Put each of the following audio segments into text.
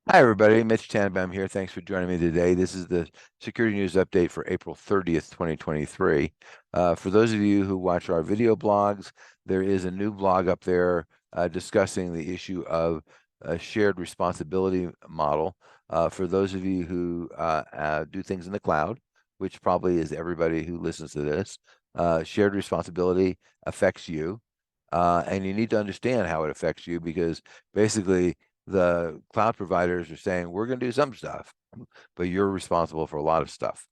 Hi, everybody. Mitch Tanenbaum here. Thanks for joining me today. This is the security news update for April 30th, 2023. For those of you who watch our video blogs, there is a new blog up there discussing the issue of a shared responsibility model. For those of you who do things in the cloud, which probably is everybody who listens to this, shared responsibility affects you. And you need to understand how it affects you because basically the cloud providers are saying, we're going to do some stuff, but you're responsible for a lot of stuff.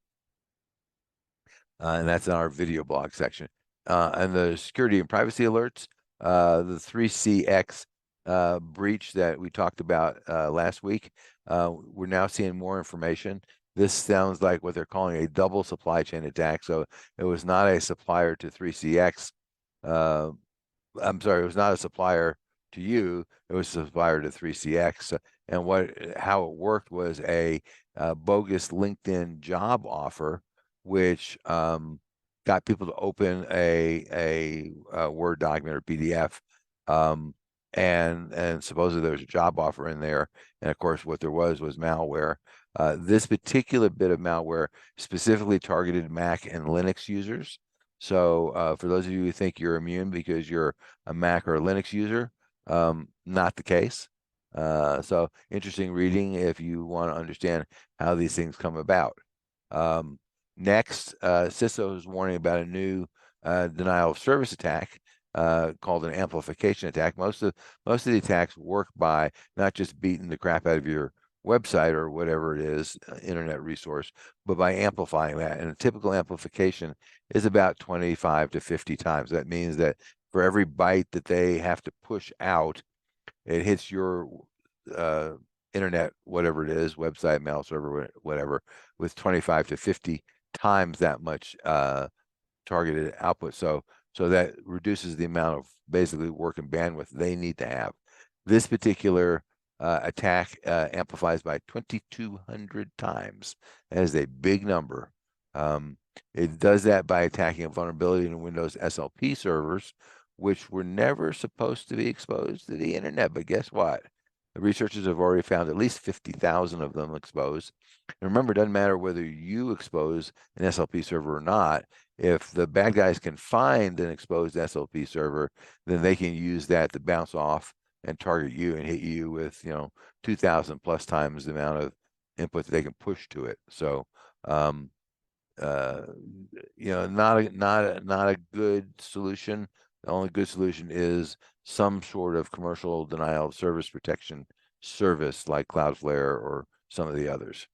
And that's in our video blog section. And the security and privacy alerts, the 3CX breach that we talked about last week, we're now seeing more information. This sounds like what they're calling a double supply chain attack. So it was not a supplier to 3CX. I'm sorry, it was not a supplier to you, it was a supplier to 3CX. And how it worked was a bogus LinkedIn job offer, which got people to open a Word document or PDF, and supposedly there was a job offer in there. And of course, what there was malware. This particular bit of malware specifically targeted Mac and Linux users. So for those of you who think you're immune because you're a Mac or a Linux user, not the case. So interesting reading if you want to understand how these things come about. Next, CISO is warning about a new denial of service attack called an amplification attack. Most of the attacks work by not just beating the crap out of your website or whatever it is, internet resource, but by amplifying that. And a typical amplification is about 25 to 50 times. That means that for every byte that they have to push out, it hits your internet, whatever it is, website, mail server, whatever, with 25 to 50 times that much targeted output. So that reduces the amount of basically work and bandwidth they need to have. This particular attack amplifies by 2,200 times. That is a big number. It does that by attacking a vulnerability in Windows SLP servers, which were never supposed to be exposed to the internet. But guess what? The researchers have already found at least 50,000 of them exposed. And remember, it doesn't matter whether you expose an SLP server or not. If the bad guys can find an exposed SLP server, then they can use that to bounce off and target you and hit you with 2,000 plus times the amount of input that they can push to it. So not a good solution. The only good solution is some sort of commercial denial of service protection service like Cloudflare or some of the others.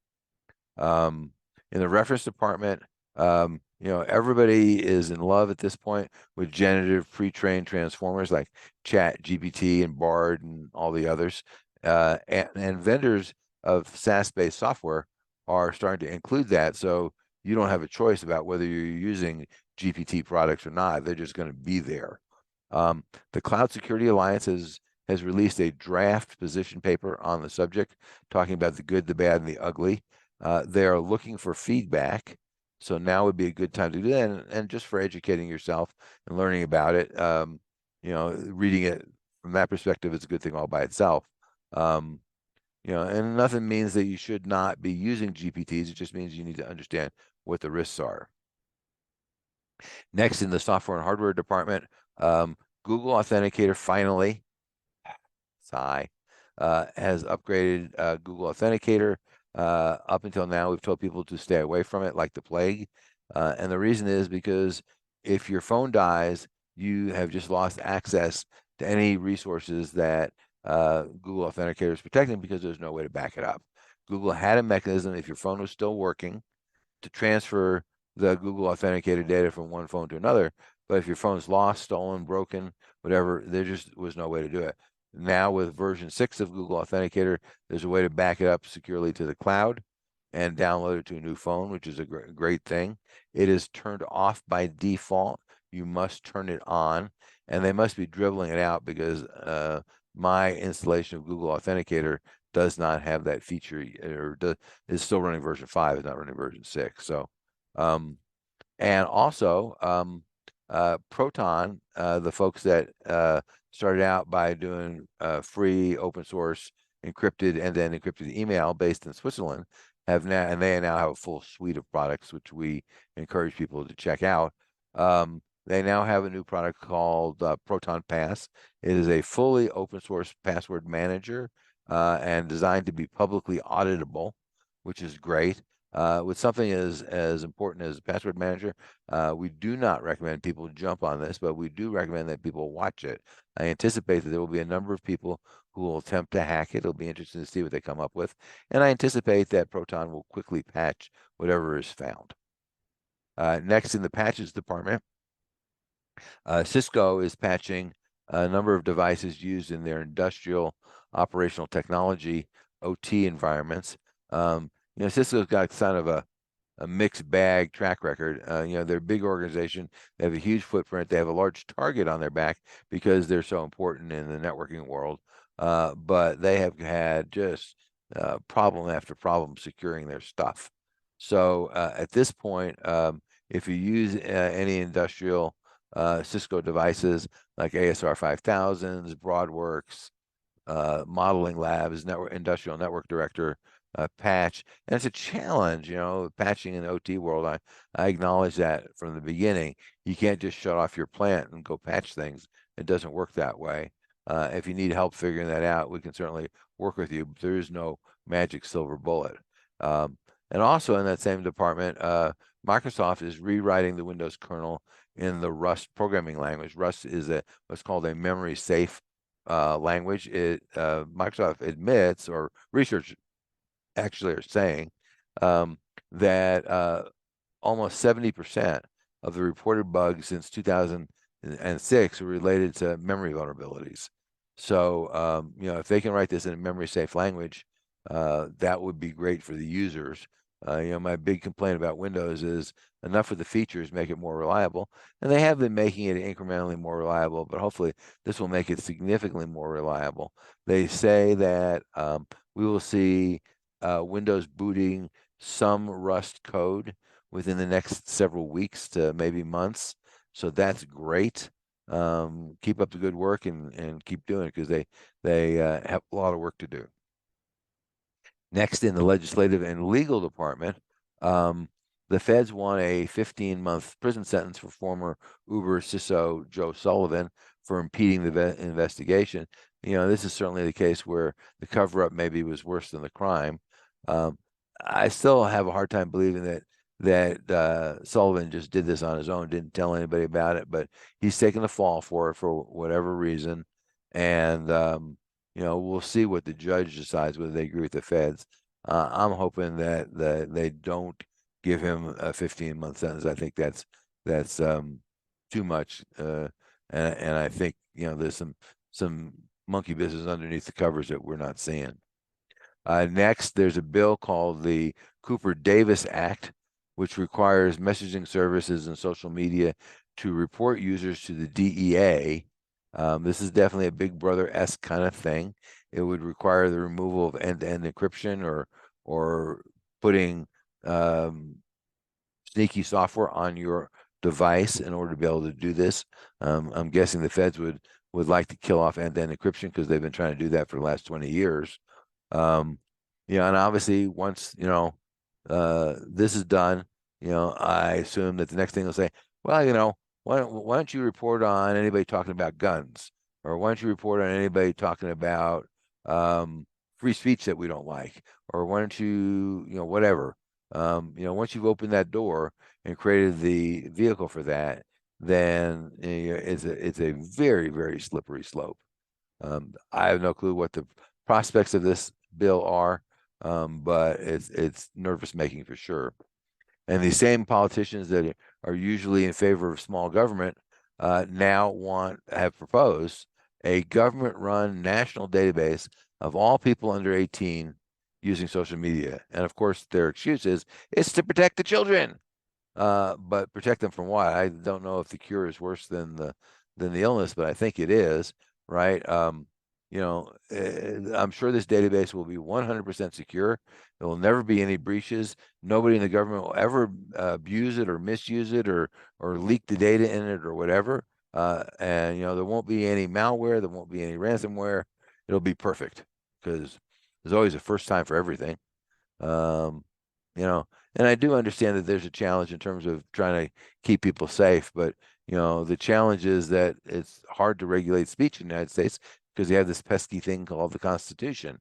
In the reference department, everybody is in love at this point with generative pre-trained transformers like Chat GPT and Bard and all the others. And vendors of SaaS-based software are starting to include that. So you don't have a choice about whether you're using GPT products or not. They're just going to be there. The Cloud Security Alliance has released a draft position paper on the subject, talking about the good, the bad, and the ugly. They are looking for feedback. So now would be a good time to do that. And just for educating yourself and learning about it, reading it from that perspective is a good thing all by itself. And nothing means that you should not be using GPTs. It just means you need to understand what the risks are. Next, in the software and hardware department, Google Authenticator finally, sigh, has upgraded Google Authenticator. Up until now, we've told people to stay away from it like the plague. And the reason is because if your phone dies, you have just lost access to any resources that Google Authenticator is protecting because there's no way to back it up. Google had a mechanism, if your phone was still working, to transfer the Google Authenticator data from one phone to another. But if your phone's lost, stolen, broken, whatever, there just was no way to do it. Now with version 6 of Google Authenticator, there's a way to back it up securely to the cloud and download it to a new phone, which is a great thing. It is turned off by default. You must turn it on, and they must be dribbling it out because my installation of Google Authenticator does not have that feature, or is still running version 5, it's not running version 6. So, and also Proton, the folks that started out by doing free open source encrypted and then encrypted email based in Switzerland and they now have a full suite of products, which we encourage people to check out. They now have a new product called Proton Pass. It is a fully open source password manager and designed to be publicly auditable, which is great. With something as important as a password manager, we do not recommend people jump on this, but we do recommend that people watch it. I anticipate that there will be a number of people who will attempt to hack it. It'll be interesting to see what they come up with. And I anticipate that Proton will quickly patch whatever is found. Next in the patches department, Cisco is patching a number of devices used in their industrial operational technology OT environments. Cisco's got kind of a mixed bag track record. They're a big organization. They have a huge footprint. They have a large target on their back because they're so important in the networking world. But they have had just problem after problem securing their stuff. So at this point, if you use any industrial Cisco devices like ASR 5000s, Broadworks, Modeling Labs, Industrial Network Director, patch. And it's a challenge, patching in the OT world. I acknowledge that from the beginning. You can't just shut off your plant and go patch things. It doesn't work that way. If you need help figuring that out, we can certainly work with you, but there is no magic silver bullet. And also in that same department, Microsoft is rewriting the Windows kernel in the Rust programming language. Rust is what's called a memory safe language. Microsoft admits, or research actually are saying, that almost 70% of the reported bugs since 2006 are related to memory vulnerabilities. So, if they can write this in a memory safe language, that would be great for the users. My big complaint about Windows is enough of the features make it more reliable, and they have been making it incrementally more reliable, but hopefully this will make it significantly more reliable. They say that we will see Windows booting some Rust code within the next several weeks to maybe months. So that's great. Keep up the good work and keep doing it because they have a lot of work to do. Next, in the legislative and legal department, the feds want a 15-month prison sentence for former Uber CISO Joe Sullivan for impeding the investigation. This is certainly the case where the cover-up maybe was worse than the crime. I still have a hard time believing that Sullivan just did this on his own, didn't tell anybody about it, but he's taken the fall for it for whatever reason. And we'll see what the judge decides, whether they agree with the feds. I'm hoping that they don't give him a 15-month sentence. I think that's too much, and I think there's some monkey business underneath the covers that we're not seeing. Next, there's a bill called the Cooper-Davis Act, which requires messaging services and social media to report users to the DEA. This is definitely a Big Brother-esque kind of thing. It would require the removal of end-to-end encryption or putting sneaky software on your device in order to be able to do this. I'm guessing the feds would like to kill off end-to-end encryption because they've been trying to do that for the last 20 years. And obviously once this is done, I assume that the next thing they'll say, well, why don't you report on anybody talking about guns, or why don't you report on anybody talking about free speech that we don't like, or why don't you whatever. Once you've opened that door and created the vehicle for that, then it's a very, very slippery slope. I have no clue what the prospects of this bill are, but it's nervous making for sure. And the same politicians that are usually in favor of small government now have proposed a government-run national database of all people under 18 using social media. And of course, their excuse is it's to protect the children. But protect them from what? I don't know if the cure is worse than the illness, but I think it is, right? I'm sure this database will be 100% secure. There will never be any breaches. Nobody in the government will ever abuse it or misuse it or leak the data in it or whatever. And there won't be any malware. There won't be any ransomware. It'll be perfect because There's always a first time for everything. Um, you know, and I do understand that there's a challenge in terms of trying to keep people safe, but the challenge is that it's hard to regulate speech in the United States because you have this pesky thing called the Constitution.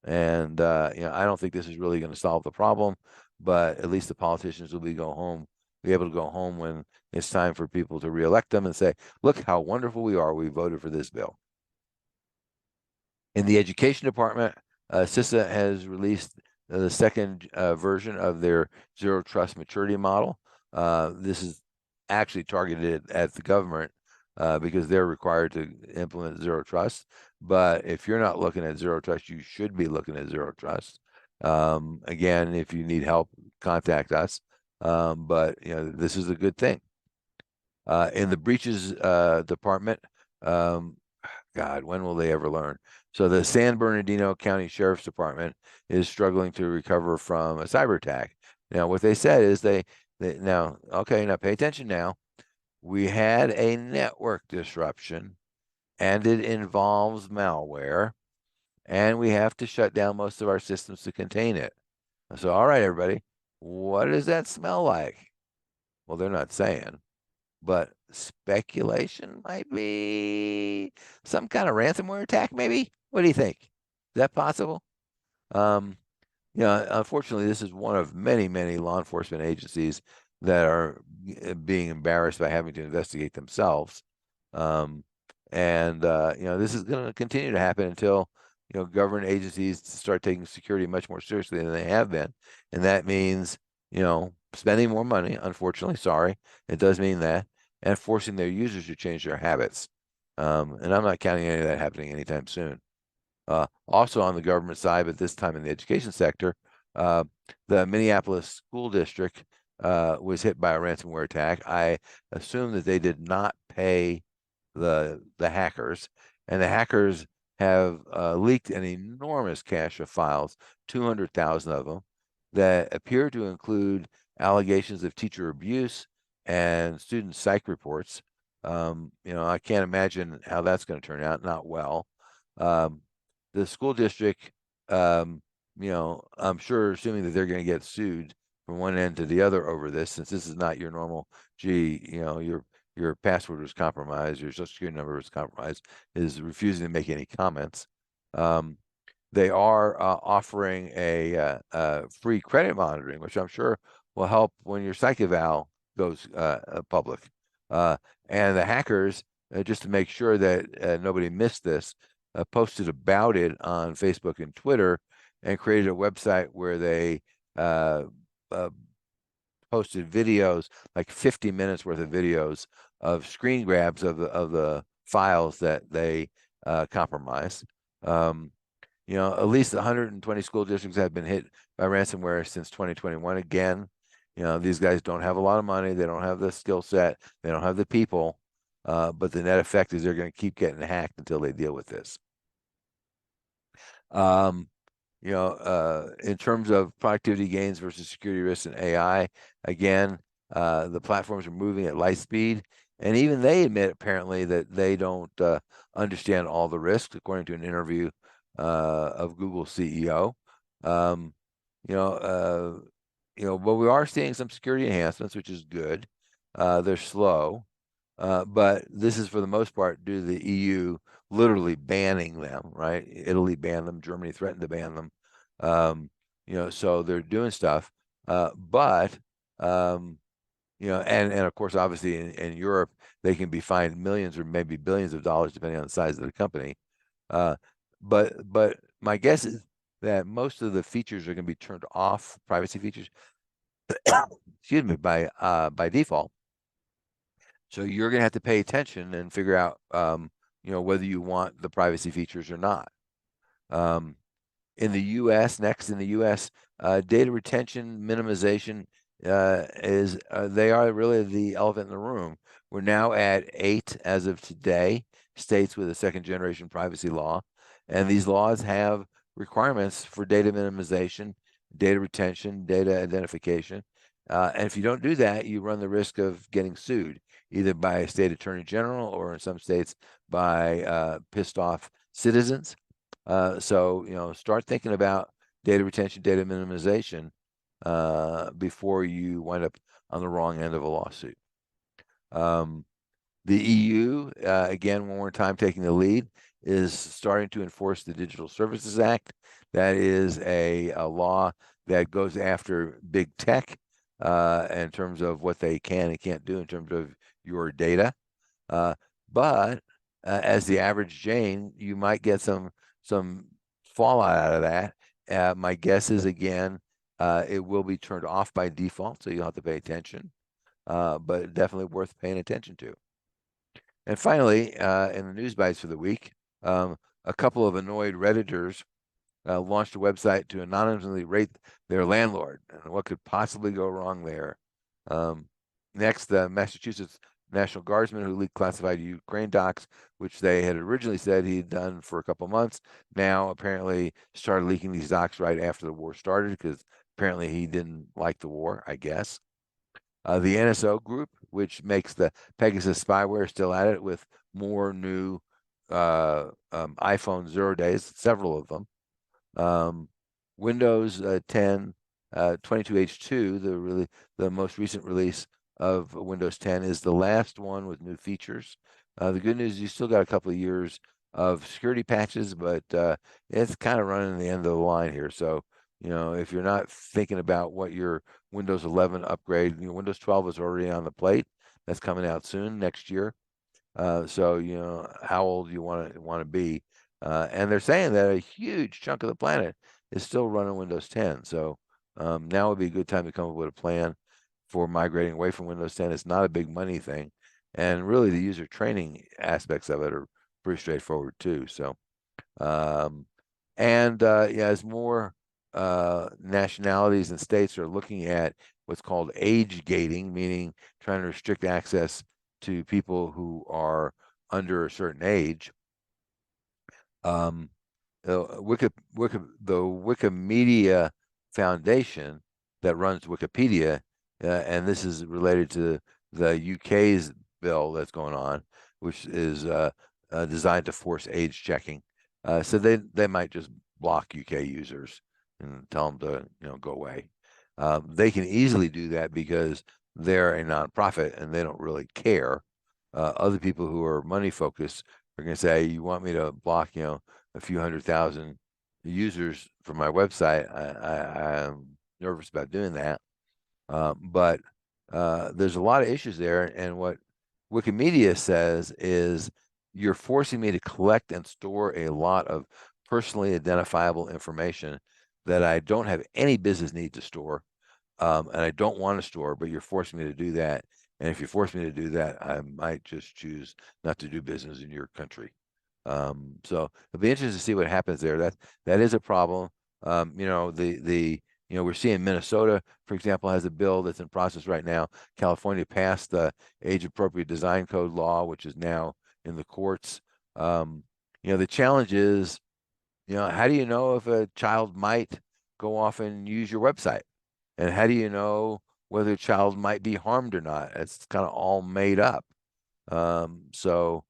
And I don't think this is really going to solve the problem, but at least the politicians will be able to go home when it's time for people to reelect them and say, look how wonderful we are. We voted for this bill. In the education department, CISA has released the second version of their zero trust maturity model. This is actually targeted at the government because they're required to implement zero trust. But if you're not looking at zero trust, you should be looking at zero trust. Again, if you need help, contact us. But this is a good thing. In the breaches department, um, God, when will they ever learn? So the San Bernardino County Sheriff's Department is struggling to recover from a cyber attack. Now, what they said is now pay attention now. We had a network disruption and it involves malware, and we have to shut down most of our systems to contain it. So, all right, everybody, what does that smell like? Well, they're not saying, but speculation might be some kind of ransomware attack, maybe. What do you think? Is that possible? Um, Unfortunately, this is one of many, many law enforcement agencies that are being embarrassed by having to investigate themselves. Um, and this is going to continue to happen until government agencies start taking security much more seriously than they have been, and that means spending more money. Unfortunately, sorry, it does mean that, and forcing their users to change their habits. And I'm not counting any of that happening anytime soon. Also on the government side, but this time in the education sector, uh, the Minneapolis school district was hit by a ransomware attack. I assume that they did not pay the hackers, and the hackers have leaked an enormous cache of files, 200,000 of them, that appear to include allegations of teacher abuse and student psych reports. I can't imagine how that's going to turn out. Not well. Um, the school district, I'm sure, assuming that they're going to get sued from one end to the other over this, since this is not your normal, your password was compromised, your social security number was compromised, is refusing to make any comments. They are offering a free credit monitoring, which I'm sure will help when your psych eval goes public. And the hackers, just to make sure that nobody missed this, posted about it on Facebook and Twitter, and created a website where they uh, uh, posted videos, like 50 minutes worth of videos of screen grabs of the files that they compromised. At least 120 school districts have been hit by ransomware since 2021. Again, these guys don't have a lot of money. They don't have the skill set. They don't have the people. But the net effect is they're going to keep getting hacked until they deal with this. Um, in terms of productivity gains versus security risks and AI, again, the platforms are moving at light speed, and even they admit apparently that they don't understand all the risks, according to an interview of Google's CEO. Um, but we are seeing some security enhancements, which is good. They're slow, but this is for the most part due to the EU literally banning them, right? Italy banned them, Germany threatened to ban them. So they're doing stuff. But and of course, obviously in Europe, they can be fined millions or maybe billions of dollars depending on the size of the company. But my guess is that most of the features are going to be turned off, privacy features, excuse me, by default. So you're going to have to pay attention and figure out, whether you want the privacy features or not. In the U.S., data retention minimization they are really the elephant in the room. We're now at 8 as of today, states with a second generation privacy law, and these laws have requirements for data minimization, data retention, data identification. And if you don't do that, you run the risk of getting sued, either by a state attorney general or in some states by pissed off citizens. So, start thinking about data retention, data minimization before you wind up on the wrong end of a lawsuit. The EU, again, one more time taking the lead, is starting to enforce the Digital Services Act. That is a law that goes after big tech in terms of what they can and can't do in terms of your data. But as the average Jane, you might get some fallout out of that. My guess is, again, it will be turned off by default, so you'll have to pay attention. But definitely worth paying attention to. And finally, in the news bites for the week, a couple of annoyed Redditors launched a website to anonymously rate their landlord and what could possibly go wrong there. Next, the Massachusetts National Guardsman who leaked classified Ukraine docs, which they had originally said he'd done for a couple months, now apparently started leaking these docs right after the war started because apparently he didn't like the war, I guess. The NSO group, which makes the Pegasus spyware, still at it with more new iPhone 0 days, several of them. Windows 10 22H2, the most recent release of Windows 10, is the last one with new features. The good news is you still got a couple of years of security patches, but it's kind of running the end of the line here. So, if you're not thinking about what your Windows 11 upgrade, Windows 12 is already on the plate. That's coming out soon next year. So, how old you want to be. And they're saying that a huge chunk of the planet is still running Windows 10. So now would be a good time to come up with a plan for migrating away from Windows 10. It's not a big money thing. And really the user training aspects of it are pretty straightforward too. So, as more nationalities and states are looking at what's called age gating, meaning trying to restrict access to people who are under a certain age. The Wikimedia Foundation that runs Wikipedia, and this is related to the UK's bill that's going on, which is designed to force age checking. So they might just block UK users and tell them to go away. They can easily do that because they're a nonprofit and they don't really care. Other people who are money focused are going to say, you want me to block a few 100,000 users from my website? I'm nervous about doing that. But there's a lot of issues there, and what Wikimedia says is you're forcing me to collect and store a lot of personally identifiable information that I don't have any business need to store, and I don't want to store, but you're forcing me to do that. And if you force me to do that, I might just choose not to do business in your country. So it'll be interesting to see what happens there. That is a problem. We're seeing Minnesota, for example, has a bill that's in process right now. California passed the age-appropriate design code law, which is now in the courts. The challenge is, how do you know if a child might go off and use your website? And how do you know whether a child might be harmed or not? It's kind of all made up. It's a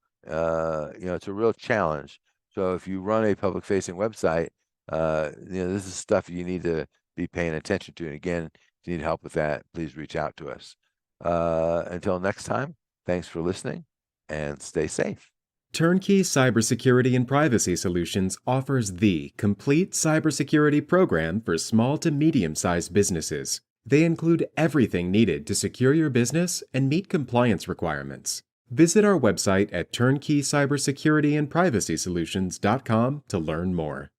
real challenge. So if you run a public-facing website, this is stuff you need to be paying attention to. And again, if you need help with that, please reach out to us. Until next time, thanks for listening and stay safe. TurnKey Cybersecurity and Privacy Solutions offers the complete cybersecurity program for small to medium-sized businesses. They include everything needed to secure your business and meet compliance requirements. Visit our website at turnkeycybersecurityandprivacysolutions.com to learn more.